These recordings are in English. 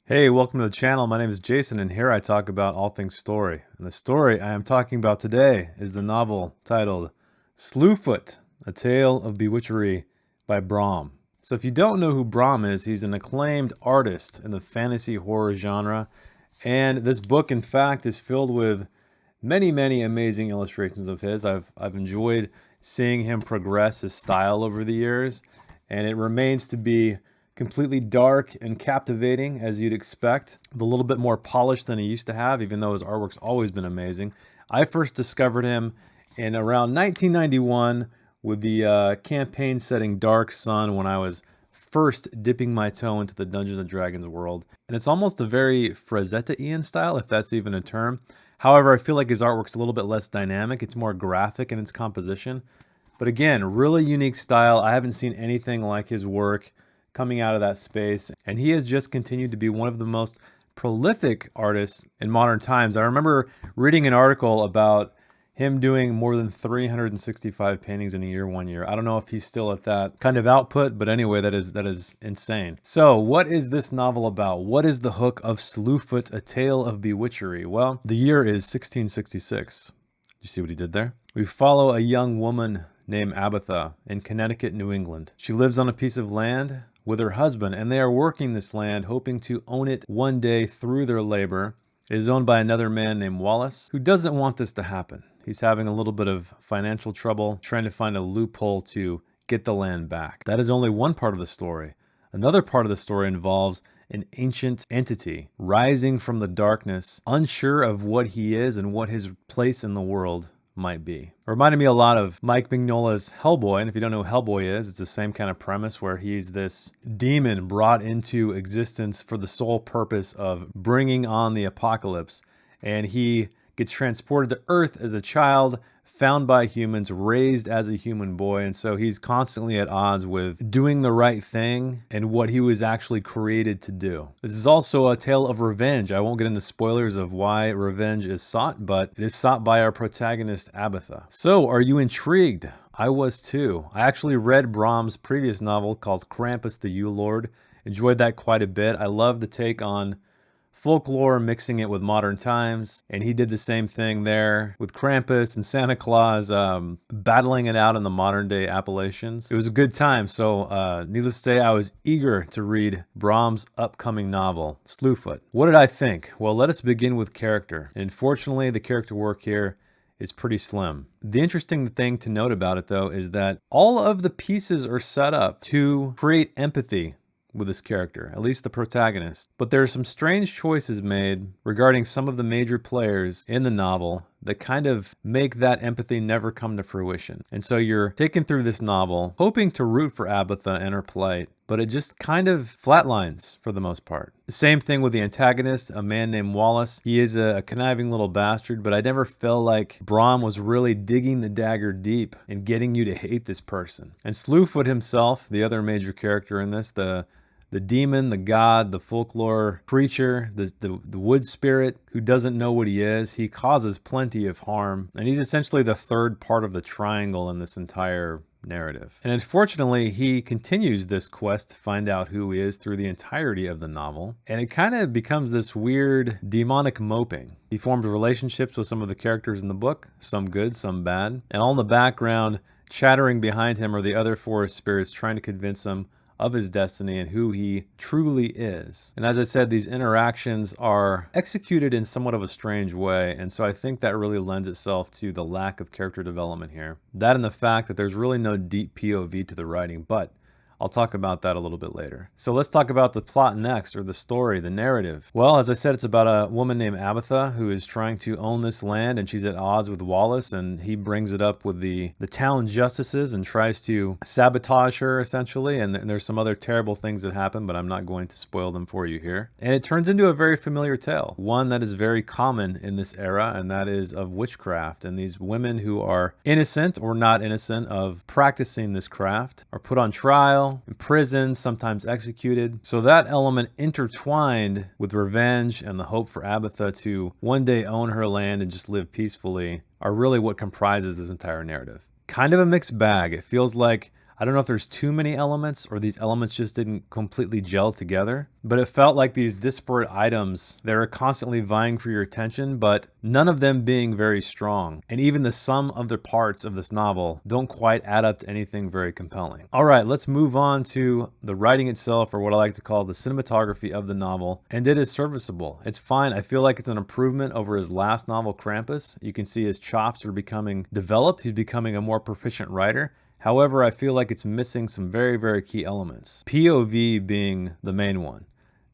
Hey, welcome to the channel. My name is Jason, and here I talk about all things story. And the story I am talking about today is the novel titled Slewfoot, A Tale of Bewitchery by BROM. So if you don't know who BROM is, he's an acclaimed artist in the fantasy horror genre. And this book, in fact, is filled with many amazing illustrations of his. I've enjoyed seeing him progress his style over the years, and it remains to be completely dark and captivating, as you'd expect, with a little bit more polish than he used to have, even though his artwork's always been amazing. I first discovered him in around 1991 with the campaign setting Dark Sun, when I was first dipping my toe into the Dungeons & Dragons world. And it's almost a very Frazetta-ian style, if that's even a term. However, I feel like his artwork's a little bit less dynamic. It's more graphic in its composition. But again, really unique style. I haven't seen anything like his work coming out of that space, and he has just continued to be one of the most prolific artists in modern times. I remember reading an article about him doing more than 365 paintings in a year one year. I don't know if he's still at that kind of output, but anyway, that is insane. So what is this novel about? What is the hook of Slewfoot, A Tale of Bewitchery? Well, the year is 1666. You see what he did there? We follow a young woman named Abatha in Connecticut, New England. She lives on a piece of land with her husband, and they are working this land, hoping to own it one day through their labor. It is owned by another man named Wallace, who doesn't want this to happen. He's having a little bit of financial trouble, trying to find a loophole to get the land back. That is only one part of the story. Another part of the story involves an ancient entity rising from the darkness, unsure of what he is and what his place in the world might be. It reminded me a lot of Mike Mignola's Hellboy, and if you don't know who Hellboy is, it's the same kind of premise where he's this demon brought into existence for the sole purpose of bringing on the apocalypse, and he gets transported to Earth as a child, found by humans, raised as a human boy, and so he's constantly at odds with doing the right thing and what he was actually created to do. This is also a tale of revenge. I won't get into spoilers of why revenge is sought, but it is sought by our protagonist, Abatha. So, are you intrigued? I was too. I actually read BROM's previous novel called Krampus the Yule Lord. Enjoyed that quite a bit. I love the take on folklore, mixing it with modern times, and he did the same thing there with Krampus and Santa Claus, battling it out in the modern day Appalachians. It was a good time, so needless to say, I was eager to read BROM's upcoming novel, Slewfoot. What did I think? Well, let us begin with character. And fortunately, the character work here is pretty slim. The interesting thing to note about it, though, is that all of the pieces are set up to create empathy with this character, at least the protagonist. But there are some strange choices made regarding some of the major players in the novel that kind of make that empathy never come to fruition. And so you're taken through this novel hoping to root for Abatha and her plight, but it just kind of flatlines for the most part. The same thing with the antagonist, a man named Wallace. He is a conniving little bastard, but I never felt like BROM was really digging the dagger deep and getting you to hate this person. And Slewfoot himself, the other major character in this, the demon, the god, the folklore creature, the wood spirit who doesn't know what he is, he causes plenty of harm. And he's essentially the third part of the triangle in this entire narrative. And unfortunately, he continues this quest to find out who he is through the entirety of the novel. And it kind of becomes this weird demonic moping. He forms relationships with some of the characters in the book, some good, some bad. And all in the background, chattering behind him, are the other forest spirits trying to convince him of his destiny and who he truly is. And as I said, these interactions are executed in somewhat of a strange way, and so I think that really lends itself to the lack of character development here. That and the fact that there's really no deep POV to the writing, but I'll talk about that a little bit later. So let's talk about the plot next, or the story, the narrative. Well, as I said, it's about a woman named Abatha who is trying to own this land, and she's at odds with Wallace, and he brings it up with the town justices and tries to sabotage her, essentially. And there's some other terrible things that happen, but I'm not going to spoil them for you here. And it turns into a very familiar tale, one that is very common in this era, and that is of witchcraft. And these women who are innocent or not innocent of practicing this craft are put on trial, imprisoned, sometimes executed. So that element intertwined with revenge and the hope for Abatha to one day own her land and just live peacefully are really what comprises this entire narrative. Kind of a mixed bag. It feels like I don't know if there's too many elements or these elements just didn't completely gel together, but it felt like these disparate items that are constantly vying for your attention, but none of them being very strong. And even the sum of the parts of this novel don't quite add up to anything very compelling. All right, let's move on to the writing itself, or what I like to call the cinematography of the novel. And it is serviceable. It's fine. I feel like it's an improvement over his last novel, Krampus. You can see his chops are becoming developed. He's becoming a more proficient writer. However, I feel like it's missing some very, very key elements. POV being the main one.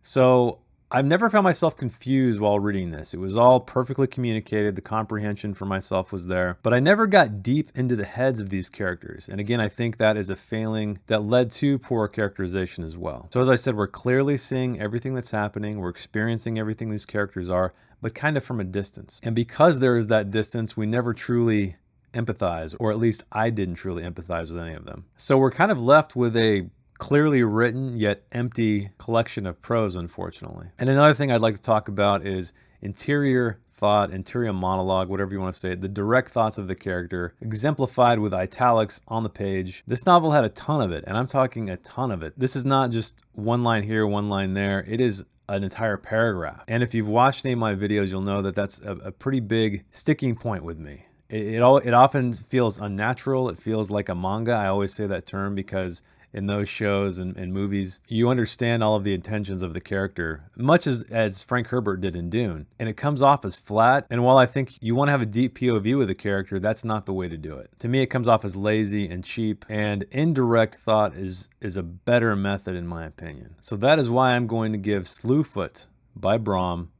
So I've never found myself confused while reading this. It was all perfectly communicated. The comprehension for myself was there, but I never got deep into the heads of these characters. And again, I think that is a failing that led to poor characterization as well. So as I said, we're clearly seeing everything that's happening. We're experiencing everything these characters are, but kind of from a distance. And because there is that distance, we never truly empathize, or at least I didn't truly empathize with any of them. So we're kind of left with a clearly written yet empty collection of prose, unfortunately. And another thing I'd like to talk about is interior thought, interior monologue, whatever you want to say, the direct thoughts of the character, exemplified with italics on the page. This novel had a ton of it, and I'm talking a ton of it. This is not just one line here, one line there. It is an entire paragraph. And if you've watched any of my videos, you'll know that that's a pretty big sticking point with me. It often feels unnatural. It feels like a manga. I always say that term because in those shows and movies, you understand all of the intentions of the character, much as Frank Herbert did in Dune. And it comes off as flat. And while I think you want to have a deep POV with a character, that's not the way to do it. To me, it comes off as lazy and cheap, and indirect thought is a better method in my opinion. So that is why I'm going to give Slewfoot by BROM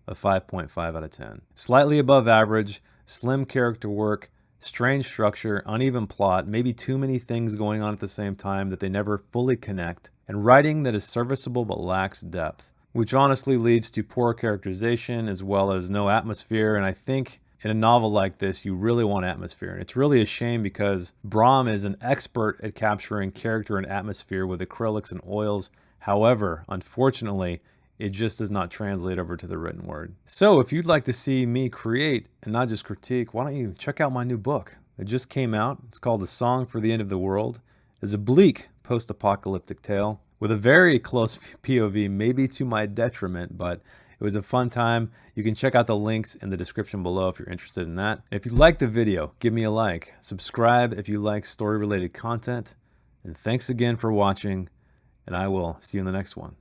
a 5.5 out of 10. Slightly above average, slim character work, strange structure, uneven plot, maybe too many things going on at the same time that they never fully connect, and writing that is serviceable but lacks depth, which honestly leads to poor characterization as well as no atmosphere. And I think in a novel like this, you really want atmosphere. And it's really a shame because BROM is an expert at capturing character and atmosphere with acrylics and oils. However, unfortunately, it just does not translate over to the written word. So if you'd like to see me create and not just critique, why don't you check out my new book? It just came out. It's called A Song for the End of the World. It's a bleak post-apocalyptic tale with a very close POV, maybe to my detriment, but it was a fun time. You can check out the links in the description below if you're interested in that. If you like the video, give me a like. Subscribe if you like story-related content. And thanks again for watching, and I will see you in the next one.